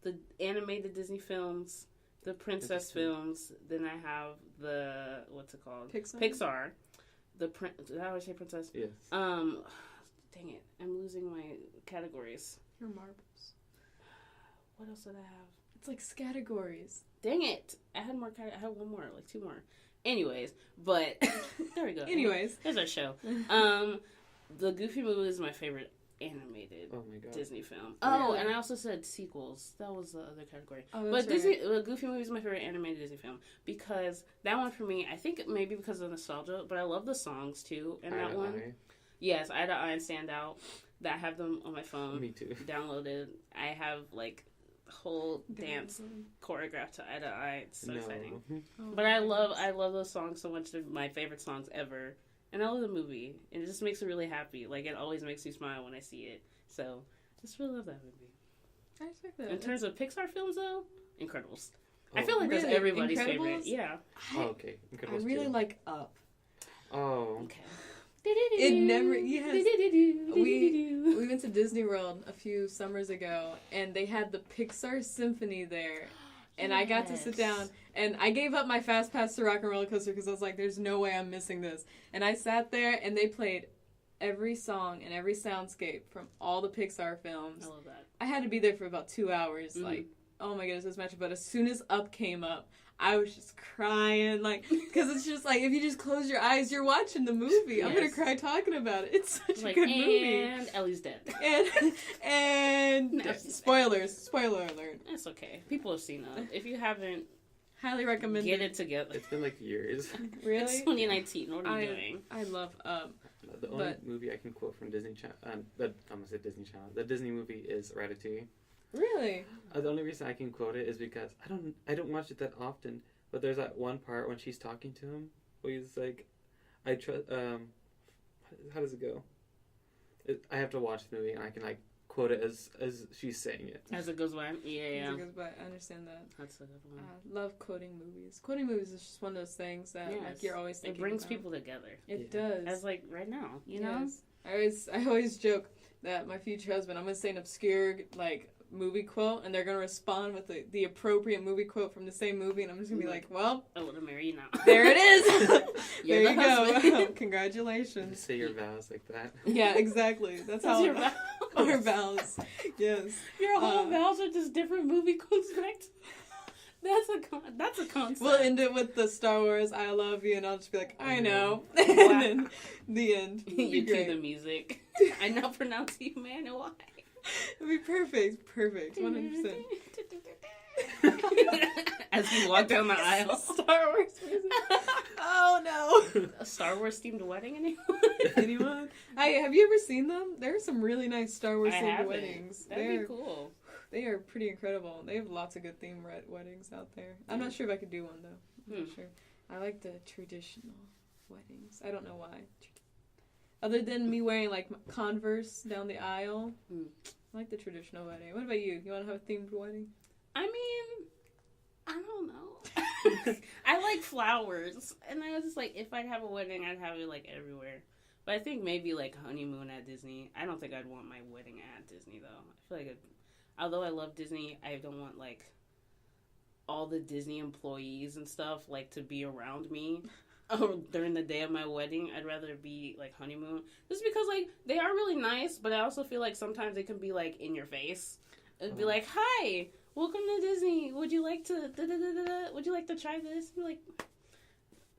[SPEAKER 2] the animated Disney films, the princess films. Then I have the what's it called? Pixar. Did I always say princess?
[SPEAKER 3] Yes.
[SPEAKER 2] Dang it! I'm losing my categories.
[SPEAKER 1] Your marbles.
[SPEAKER 2] What else did I have?
[SPEAKER 1] It's like categories.
[SPEAKER 2] Dang it! I had more. I had one more, like 2 more. Anyways, but there we go.
[SPEAKER 1] Anyways.
[SPEAKER 2] There's our show. The Goofy movie is my favorite animated
[SPEAKER 3] Oh my god.
[SPEAKER 2] Disney film.
[SPEAKER 1] Oh,
[SPEAKER 2] Oh,
[SPEAKER 1] really?
[SPEAKER 2] and I also said sequels. That was the other category.
[SPEAKER 1] Oh,
[SPEAKER 2] But
[SPEAKER 1] that's right.
[SPEAKER 2] the Goofy movie is my favorite animated Disney film because that one for me, I think maybe because of nostalgia, but I love the songs too. And that one, yes, Eye to Eye and Stand Out. That I have them on my phone.
[SPEAKER 3] Me too.
[SPEAKER 2] Downloaded. I have like the whole dance choreographed to Eye to Eye. It's so exciting.
[SPEAKER 1] Oh,
[SPEAKER 2] But I love those songs so much. They're my favorite songs ever. And I love the movie. And it just makes me really happy. Like, it always makes me smile when I see it. So, just really love that movie.
[SPEAKER 1] I respect that.
[SPEAKER 2] In terms of Pixar films, though, Incredibles. I feel like
[SPEAKER 1] Really?
[SPEAKER 2] that's everybody's
[SPEAKER 1] Incredibles?
[SPEAKER 2] favorite. Yeah.
[SPEAKER 3] Oh, okay.
[SPEAKER 1] I
[SPEAKER 3] Incredibles
[SPEAKER 1] really
[SPEAKER 3] 2.
[SPEAKER 1] like Up.
[SPEAKER 3] Oh.
[SPEAKER 2] Okay.
[SPEAKER 1] It never. Yes. We went to Disney World a few summers ago, and they had the Pixar Symphony there. And I got to sit down, and I gave up my fast pass to Rock and Roller Coaster because I was like, "There's no way I'm missing this." And I sat there, and they played every song and every soundscape from all the Pixar films.
[SPEAKER 2] I love that.
[SPEAKER 1] I had to be there for about 2 hours. Like, oh my goodness, it was magic. But as soon as Up came up, I was just crying, like, because it's just like if you just close your eyes, you're watching the movie. I'm gonna
[SPEAKER 2] Yes.
[SPEAKER 1] cry talking about it. It's such
[SPEAKER 2] Like,
[SPEAKER 1] a good movie.
[SPEAKER 2] and Ellie's dead.
[SPEAKER 1] And
[SPEAKER 2] No.
[SPEAKER 1] spoilers. Spoiler alert.
[SPEAKER 2] It's okay. People have seen that. If you haven't,
[SPEAKER 1] Highly recommend
[SPEAKER 2] get it together.
[SPEAKER 3] It's been like years.
[SPEAKER 1] Really?
[SPEAKER 2] It's 2019. What are you doing?
[SPEAKER 1] I love Up.
[SPEAKER 3] The only
[SPEAKER 1] But-
[SPEAKER 3] movie I can quote from Disney Channel, I'm gonna say Disney Channel. The Disney movie is Ratatouille.
[SPEAKER 1] Really?
[SPEAKER 3] The only reason I can quote it is because I don't watch it that often. But there's that one part when she's talking to him, where he's like, "I trust." How does it go? I have to watch the movie and I can like quote it as she's saying it.
[SPEAKER 2] As it goes by. Yeah.
[SPEAKER 1] But I understand that.
[SPEAKER 2] That's a good one.
[SPEAKER 1] I love quoting movies. Quoting movies is just one of those things that like
[SPEAKER 2] Yes.
[SPEAKER 1] you're always
[SPEAKER 2] It
[SPEAKER 1] thinking
[SPEAKER 2] brings
[SPEAKER 1] about.
[SPEAKER 2] people together.
[SPEAKER 1] It
[SPEAKER 3] Yeah.
[SPEAKER 1] does.
[SPEAKER 2] As like right now, you know?
[SPEAKER 1] Yes. I always joke that my future husband, I'm gonna say an obscure like movie quote, and they're gonna respond with the appropriate movie quote from the same movie, and I'm just gonna be like, well,
[SPEAKER 2] I want to marry you now.
[SPEAKER 1] there it is.
[SPEAKER 2] You're
[SPEAKER 1] there you
[SPEAKER 2] the
[SPEAKER 1] go.
[SPEAKER 2] husband.
[SPEAKER 1] Congratulations.
[SPEAKER 3] Just say your vows like that.
[SPEAKER 1] Yeah, exactly. That's how
[SPEAKER 2] your vows.
[SPEAKER 1] our vows. Yes.
[SPEAKER 2] Your whole vows are just different movie quotes back to... That's a concept.
[SPEAKER 1] We'll end it with the Star Wars "I love you," and I'll just be like, "I know,"
[SPEAKER 2] Wow.
[SPEAKER 1] and then the end. It'd be
[SPEAKER 2] You cue
[SPEAKER 1] great.
[SPEAKER 2] the music. I now pronounce you man and why.
[SPEAKER 1] It'd be perfect. Perfect. 100%.
[SPEAKER 2] As you walk down the aisle.
[SPEAKER 1] Star Wars music. Oh no.
[SPEAKER 2] A Star Wars themed wedding, anyone?
[SPEAKER 1] Anyone? Have you ever seen them? There are some really nice Star Wars
[SPEAKER 2] I
[SPEAKER 1] themed
[SPEAKER 2] haven't.
[SPEAKER 1] weddings.
[SPEAKER 2] That'd be cool.
[SPEAKER 1] They are pretty incredible. They have lots of good theme weddings out there. I'm not sure if I could do one though. I'm not sure. I like the traditional weddings. I don't know why. Other than me wearing like Converse down the aisle, I like the traditional wedding. What about you? You want to have a themed wedding?
[SPEAKER 2] I mean, I don't know. I like flowers, and I was just like, if I'd have a wedding, I'd have it like everywhere. But I think maybe like honeymoon at Disney. I don't think I'd want my wedding at Disney though. I feel like, although I love Disney, I don't want like all the Disney employees and stuff like to be around me during the day of my wedding. I'd rather be like honeymoon, just because like they are really nice, but I also feel like sometimes they can be like in your face and be like, "Hi, welcome to Disney. Would you like to would you like to try this?" Be like,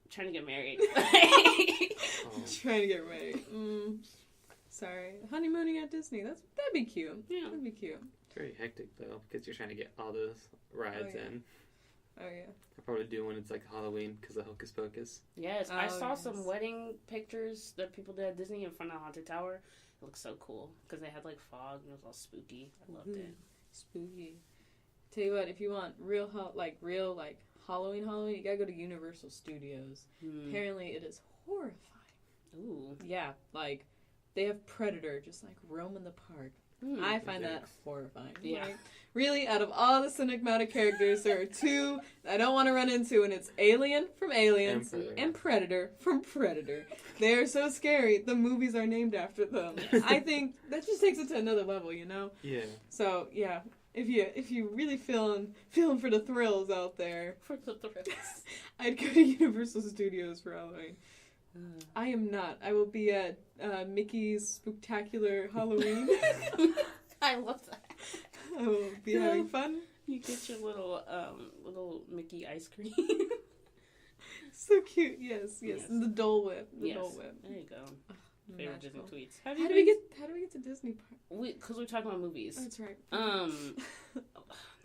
[SPEAKER 2] trying to get married.
[SPEAKER 1] Trying to get married. Sorry, honeymooning at Disney. That'd be cute. Yeah, that'd be cute.
[SPEAKER 3] It's very hectic though, because you're trying to get all those rides in.
[SPEAKER 1] Oh yeah.
[SPEAKER 3] I probably do when it's like Halloween because of Hocus Pocus.
[SPEAKER 2] Yes, I saw some wedding pictures that people did at Disney in front of Haunted Tower. It looked so cool because they had like fog and it was all spooky. I loved it.
[SPEAKER 1] Spooky. Tell you what, if you want real Halloween, you gotta go to Universal Studios. Apparently, it is horrifying.
[SPEAKER 2] Ooh.
[SPEAKER 1] Yeah, like they have Predator just like roaming the park. I find that horrifying.
[SPEAKER 2] Yeah.
[SPEAKER 1] Like, really, out of all the cinematic characters, there are two I don't want to run into, and it's Alien from Aliens and Predator from Predator. They are so scary. The movies are named after them. I think that just takes it to another level, you know?
[SPEAKER 3] Yeah.
[SPEAKER 1] So, yeah. If you really feeling for the thrills out there, I'd go to Universal Studios for Halloween. I am not. I will be at Mickey's Spooktacular Halloween.
[SPEAKER 2] I love that.
[SPEAKER 1] I will be having fun.
[SPEAKER 2] You get your little Mickey ice cream.
[SPEAKER 1] So cute. Yes. And the Dole Whip. Dole Whip.
[SPEAKER 2] There you go. Favorite Disney tweets.
[SPEAKER 1] How do we get to Disney Park?
[SPEAKER 2] Because we're talking about movies.
[SPEAKER 1] Oh, that's right.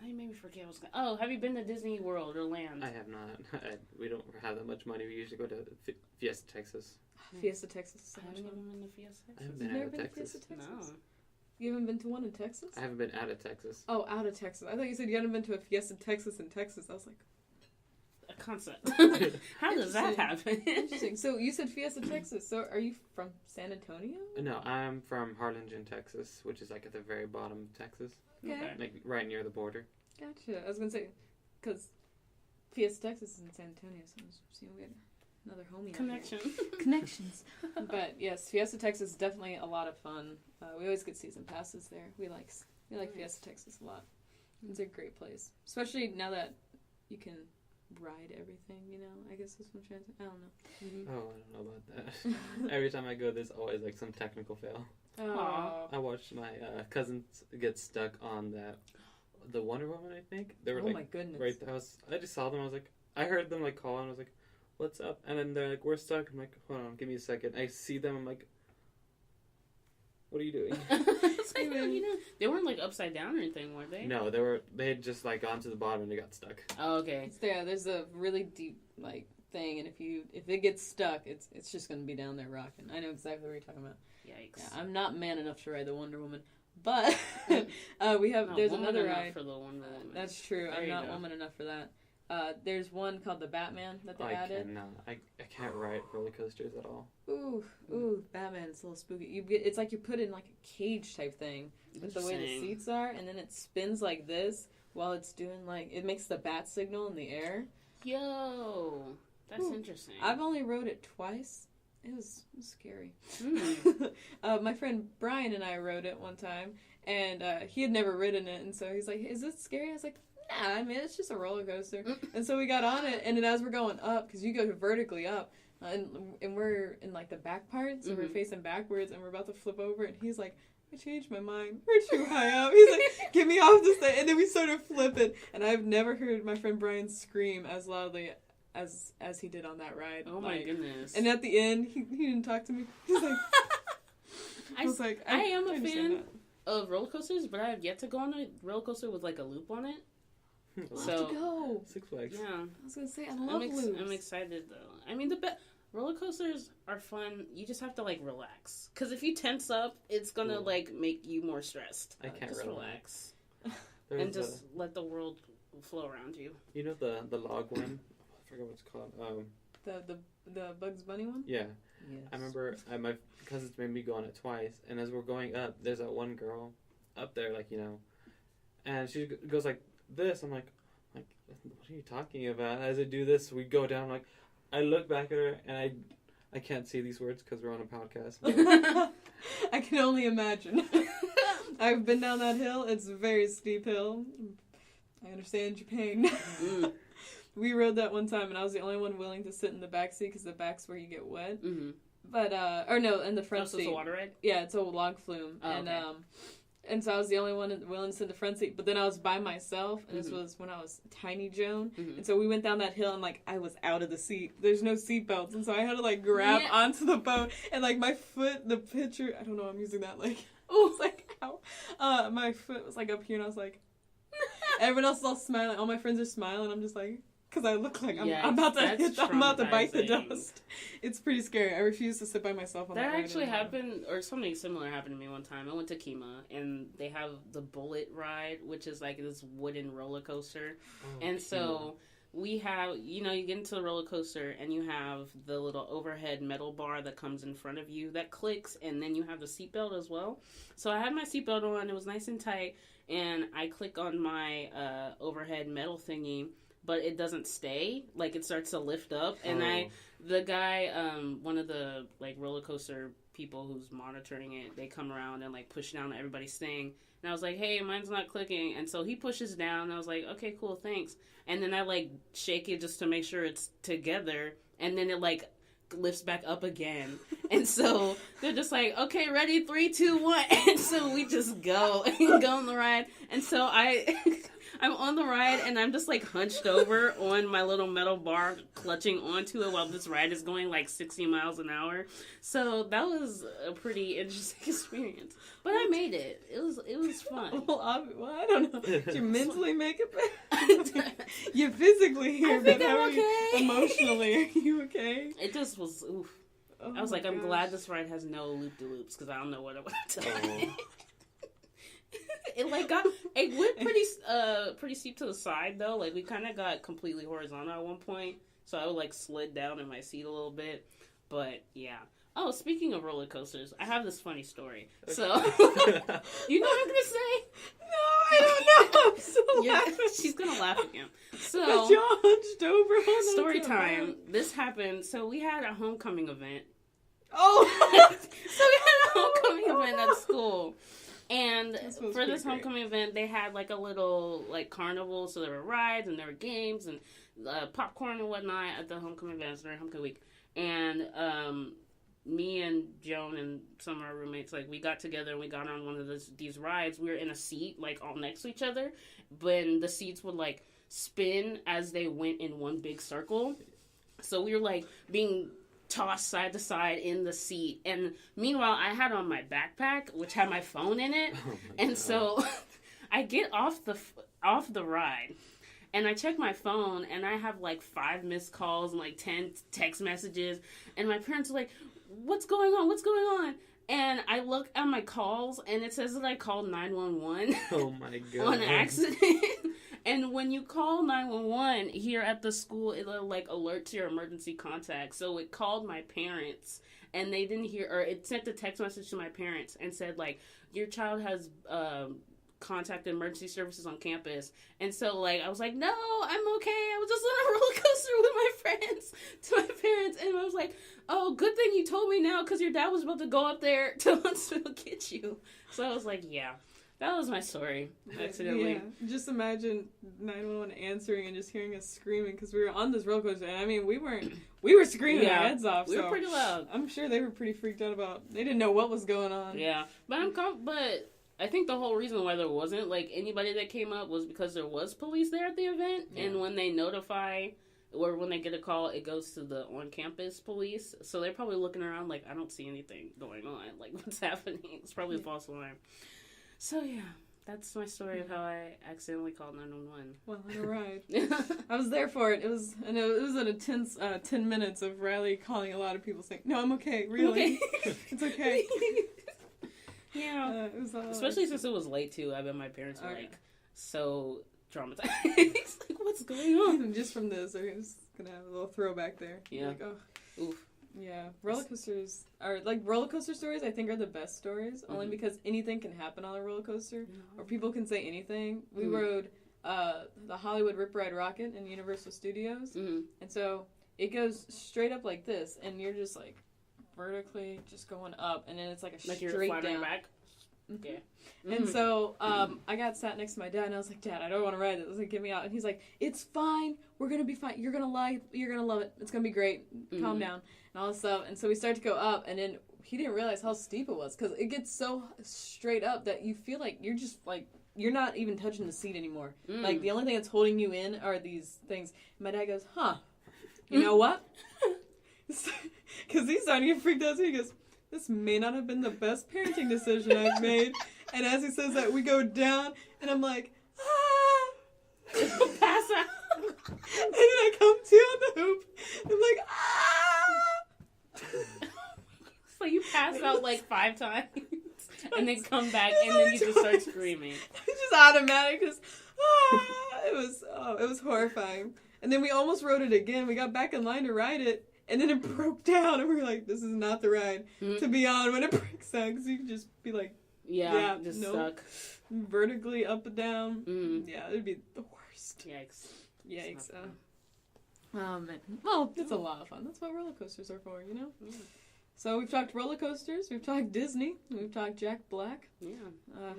[SPEAKER 2] Now you made me forget what I was going. Oh, have you been to Disney World or Land?
[SPEAKER 3] I have not. We don't have that much money. We usually go to Fiesta, Texas.
[SPEAKER 1] Fiesta, Texas. So
[SPEAKER 2] I haven't even been to Fiesta, Texas.
[SPEAKER 3] I haven't been
[SPEAKER 1] You've
[SPEAKER 3] out
[SPEAKER 1] never
[SPEAKER 3] of
[SPEAKER 1] been
[SPEAKER 3] Texas.
[SPEAKER 1] to Fiesta, Texas?
[SPEAKER 2] No.
[SPEAKER 1] You haven't been to one in Texas?
[SPEAKER 3] I haven't been out of Texas.
[SPEAKER 1] Oh, out of Texas. I thought you said you hadn't been to a Fiesta, Texas in Texas. I was like,
[SPEAKER 2] a concept. How does that happen?
[SPEAKER 1] Interesting. So you said Fiesta, Texas. So are you from San Antonio?
[SPEAKER 3] No, I'm from Harlingen, Texas, which is like at the very bottom of Texas.
[SPEAKER 1] Okay.
[SPEAKER 3] Like right near the border.
[SPEAKER 1] Gotcha. I was going to say, because Fiesta, Texas is in San Antonio, so we had another homie
[SPEAKER 2] Connection.
[SPEAKER 1] Connections. But yes, Fiesta, Texas is definitely a lot of fun. We always get season passes there. We like Fiesta, Texas a lot. It's a great place. Especially now that you can ride everything, you know, I guess that's what I'm trying to say. I don't know.
[SPEAKER 3] Oh, I don't know about that. Every time I go, there's always like some technical fail.
[SPEAKER 1] Oh.
[SPEAKER 3] I watched my cousins get stuck on the Wonder Woman, I think. They were
[SPEAKER 1] my goodness.
[SPEAKER 3] Right there. I just saw them. I was like, I heard them like call, and I was like, "What's up?" And then they're like, "We're stuck." I'm like, "Hold on, give me a second." I see them. I'm like, "What are you doing?"
[SPEAKER 2] It's like, they weren't like upside down or anything, were they?
[SPEAKER 3] No, they had just like gone to the bottom and they got stuck.
[SPEAKER 2] Oh, okay.
[SPEAKER 1] There's a really deep like thing, and if it gets stuck, it's just gonna be down there rocking. I know exactly what you're talking about.
[SPEAKER 2] Yikes.
[SPEAKER 1] Yeah, I'm not man enough to ride the Wonder Woman, but there's another ride.
[SPEAKER 2] For the Wonder Woman.
[SPEAKER 1] That's true. I'm not woman enough for that. There's one called the Batman that they added.
[SPEAKER 3] I can't ride roller coasters at all.
[SPEAKER 1] Ooh, Batman. It's a little spooky. It's like you put in like a cage type thing with the way the seats are, and then it spins like this while it's doing like it makes the bat signal in the air.
[SPEAKER 2] Yo, that's interesting.
[SPEAKER 1] I've only rode it twice. It was scary. My friend Brian and I rode it one time, and he had never ridden it, and so he's like, "Is this scary?" I was like, "Nah, I mean, it's just a roller coaster." And so we got on it, and then as we're going up, because you go vertically up, and we're in like the back part, so we're facing backwards, and we're about to flip over, and he's like, "I changed my mind. We're too high up." He's like, "Get me off this thing," and then we started flipping, and I've never heard my friend Brian scream as loudly as he did on that ride.
[SPEAKER 2] Oh my goodness.
[SPEAKER 1] And at the end, he didn't talk to me. He's like, I was like,
[SPEAKER 2] I am a fan of roller coasters, but I have yet to go on a roller coaster with like a loop on it.
[SPEAKER 1] We'll have to go.
[SPEAKER 3] Six Flags.
[SPEAKER 2] Yeah.
[SPEAKER 1] I was going to say, I love loops.
[SPEAKER 2] I'm excited though. I mean, roller coasters are fun. You just have to like relax. Because if you tense up, it's going to like make you more stressed.
[SPEAKER 3] I can't
[SPEAKER 2] just relax. and just let the world flow around you.
[SPEAKER 3] You know the log one? I forget what it's called.
[SPEAKER 1] The Bugs Bunny one?
[SPEAKER 3] Yeah.
[SPEAKER 2] Yes.
[SPEAKER 3] I remember my cousins made me go on it twice, and as we're going up, there's that one girl up there, like, and she goes like this. I'm like, what are you talking about? As I do this, we go down. Like, I look back at her, and I can't say these words because we're on a podcast.
[SPEAKER 1] I can only imagine. I've been down that hill. It's a very steep hill. I understand your pain. We rode that one time, and I was the only one willing to sit in the back seat because the back's where you get wet.
[SPEAKER 2] Mm-hmm.
[SPEAKER 1] But or no, in the front
[SPEAKER 2] seat.
[SPEAKER 1] seat.
[SPEAKER 2] It's a water ride?
[SPEAKER 1] Yeah, it's a log flume, and so I was the only one willing to sit in the front seat. But then I was by myself, and this was when I was tiny Joan, and so we went down that hill, and like I was out of the seat. There's no seat belts, and so I had to like grab onto the boat, and like my foot, the picture. I don't know. I'm using that like. Oh, it's like ow. My foot was like up here, and I was like. Everyone else is all smiling. All my friends are smiling. I'm just like. Because I look like I'm about to bite the dust. It's pretty scary. I refuse to sit by myself on that ride
[SPEAKER 2] actually
[SPEAKER 1] anymore.
[SPEAKER 2] happened, or something similar happened to me one time. I went to Kima, and they have the Bullet ride, which is like this wooden roller coaster. And so we have, you get into the roller coaster, and you have the little overhead metal bar that comes in front of you that clicks, and then you have the seatbelt as well. So I had my seatbelt on. It was nice and tight, and I click on my overhead metal thingy, but it doesn't stay. Like, it starts to lift up. And the guy, one of the, like, roller coaster people who's monitoring it, they come around and, like, push down everybody's thing. And I was like, hey, mine's not clicking. And so he pushes down, and I was like, okay, cool, thanks. And then I, like, shake it just to make sure it's together. And then it, like, lifts back up again. And so they're just like, okay, ready, 3, 2, 1. And so we just go on the ride. And so I'm on the ride, and I'm just, like, hunched over on my little metal bar, clutching onto it while this ride is going, like, 60 miles an hour. So that was a pretty interesting experience. But I made it. It was fun.
[SPEAKER 1] Well, I don't know. Did you mentally make it better? You physically here, but how
[SPEAKER 2] okay.
[SPEAKER 1] Emotionally, are you okay?
[SPEAKER 2] It just was, oof.
[SPEAKER 1] Oh
[SPEAKER 2] I was like, I'm glad this ride has no loop-de-loops, because I don't know what I would have done. It went pretty steep to the side though. Like, we kind of got completely horizontal at one point, so I would like slid down in my seat a little bit. But yeah. Oh, speaking of roller coasters, I have this funny story. So, you know what I'm gonna say?
[SPEAKER 1] No, I don't know. I'm so laughing.
[SPEAKER 2] She's gonna laugh again. So,
[SPEAKER 1] but you're hunched over.
[SPEAKER 2] Story time. This happened. So we had a homecoming event.
[SPEAKER 1] Oh.
[SPEAKER 2] So we had a homecoming event at school. And for this homecoming event, they had like a little like carnival. So there were rides and there were games and popcorn and whatnot at the homecoming events during homecoming week. And me and Joan and some of our roommates, like, we got together and we got on one of these rides. We were in a seat, like, all next to each other. But the seats would, like, spin as they went in one big circle. So we were, like, being tossed side to side in the seat. And meanwhile, I had on my backpack, which had my phone in it. And so I get off the ride. And I check my phone, and I have, like, 5 missed calls and, like, 10 text messages. And my parents are like, what's going on? What's going on? And I look at my calls, and it says that I called 911.
[SPEAKER 3] Oh, my God.
[SPEAKER 2] On accident. And when you call 911 here at the school, it'll, like, alert to your emergency contact. So it called my parents, and they didn't hear, or it sent a text message to my parents and said, like, your child has contacted emergency services on campus. And so, like, I was like, no, I'm okay. I was just on a roller coaster with my friends to my parents. And I was like, oh, good thing you told me now, because your dad was about to go up there to Huntsville get you. So I was like, yeah, that was my story, accidentally.
[SPEAKER 1] Yeah, just imagine 911 answering and just hearing us screaming, because we were on this roller coaster, and I mean, we were screaming our heads off.
[SPEAKER 2] We were pretty loud.
[SPEAKER 1] I'm sure they were pretty freaked out they didn't know what was going on.
[SPEAKER 2] Yeah, but but I think the whole reason why there wasn't, like, anybody that came up was because there was police there at the event, and when they notify, or when they get a call, it goes to the on-campus police, so they're probably looking around like, I don't see anything going on, like, what's happening? It's probably a false alarm. So, yeah, that's my story of how I accidentally called 911.
[SPEAKER 1] Well, all right. I was there for it. It was an intense 10 minutes of Reilly calling a lot of people saying, no, I'm okay, really. Okay. It's okay.
[SPEAKER 2] Yeah. It was especially since it was late, too. I bet my parents were like, so traumatized. Like, what's going on?
[SPEAKER 1] Just from this, I'm just gonna have a little throwback there.
[SPEAKER 2] Yeah.
[SPEAKER 1] Like, oh.
[SPEAKER 2] Oof.
[SPEAKER 1] Yeah, roller coasters are roller coaster stories. I think are the best stories, only because anything can happen on a roller coaster, or people can say anything. We rode the Hollywood Rip Ride Rocket in Universal Studios, and so it goes straight up like this, and you're just like vertically just going up, and then it's like a
[SPEAKER 2] Like
[SPEAKER 1] straight
[SPEAKER 2] you're flying
[SPEAKER 1] down.
[SPEAKER 2] Back. Okay.
[SPEAKER 1] And so I got sat next to my dad, and I was like, "Dad, I don't want to ride it. Like, get me out." And he's like, "It's fine. We're gonna be fine. You're gonna love it. It's gonna be great. Calm down." And all this stuff. And so we started to go up, and then he didn't realize how steep it was, because it gets so straight up that you feel like you're just like, you're not even touching the seat anymore. Like, the only thing that's holding you in are these things. And my dad goes, you know what? Because he's starting to get freaked out too. He goes, "This may not have been the best parenting decision I've made." And as he says that, we go down, and I'm like,
[SPEAKER 2] Pass out.
[SPEAKER 1] and then I come to on the hoop. I'm like,
[SPEAKER 2] So you pass out like 5 times, and then come back, and then you just start screaming.
[SPEAKER 1] It's just automatic. Just it was horrifying. And then we almost rode it again. We got back in line to ride it, and then it broke down, and we were like, "This is not the ride to be on when it breaks down," because you could just be like,
[SPEAKER 2] just stuck
[SPEAKER 1] vertically up and down. Yeah, it'd be the worst. Yikes. Man. Well, it's a lot of fun. That's what roller coasters are for, you know?
[SPEAKER 2] Yeah.
[SPEAKER 1] So we've talked roller coasters, we've talked Disney, we've talked Jack Black.
[SPEAKER 2] Yeah.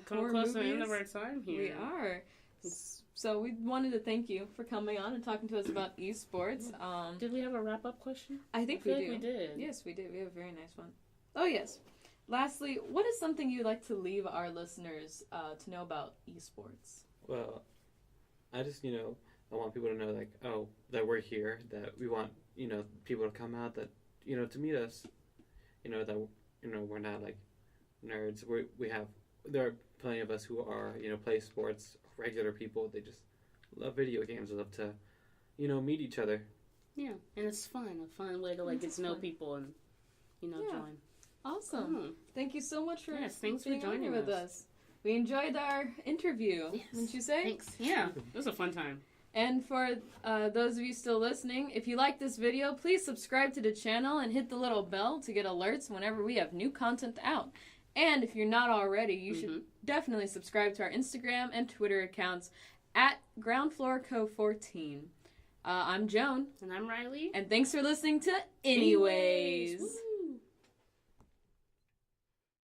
[SPEAKER 1] Horror
[SPEAKER 2] Close to the
[SPEAKER 1] movies.
[SPEAKER 2] end of our time here.
[SPEAKER 1] We are. So we wanted to thank you for coming on and talking to us about esports.
[SPEAKER 2] Did we have a wrap-up question?
[SPEAKER 1] I think
[SPEAKER 2] feel
[SPEAKER 1] we
[SPEAKER 2] like we did.
[SPEAKER 1] Yes, we did. We have a very nice one. Oh, yes. Lastly, what is something you'd like to leave our listeners to know about esports?
[SPEAKER 3] Well, I just, I want people to know, like, that we're here, that we want, people to come out, that, to meet us, that, we're not, like, nerds. There are plenty of us who are, play sports, regular people. They just love video games, love to, meet each other.
[SPEAKER 2] Yeah, and it's fun. A fun way to, like, get to know people and, join.
[SPEAKER 1] Awesome. Thanks you so much for
[SPEAKER 2] thanks
[SPEAKER 1] being
[SPEAKER 2] for joining
[SPEAKER 1] with us. We enjoyed our interview, wouldn't you say?
[SPEAKER 2] Thanks. Yeah, it was a fun time.
[SPEAKER 1] And for those of you still listening, if you like this video, please subscribe to the channel and hit the little bell to get alerts whenever we have new content out. And if you're not already, you should definitely subscribe to our Instagram and Twitter accounts at GroundFloorCo14. I'm Joan.
[SPEAKER 2] And I'm Reilly.
[SPEAKER 1] And thanks for listening to Anyways.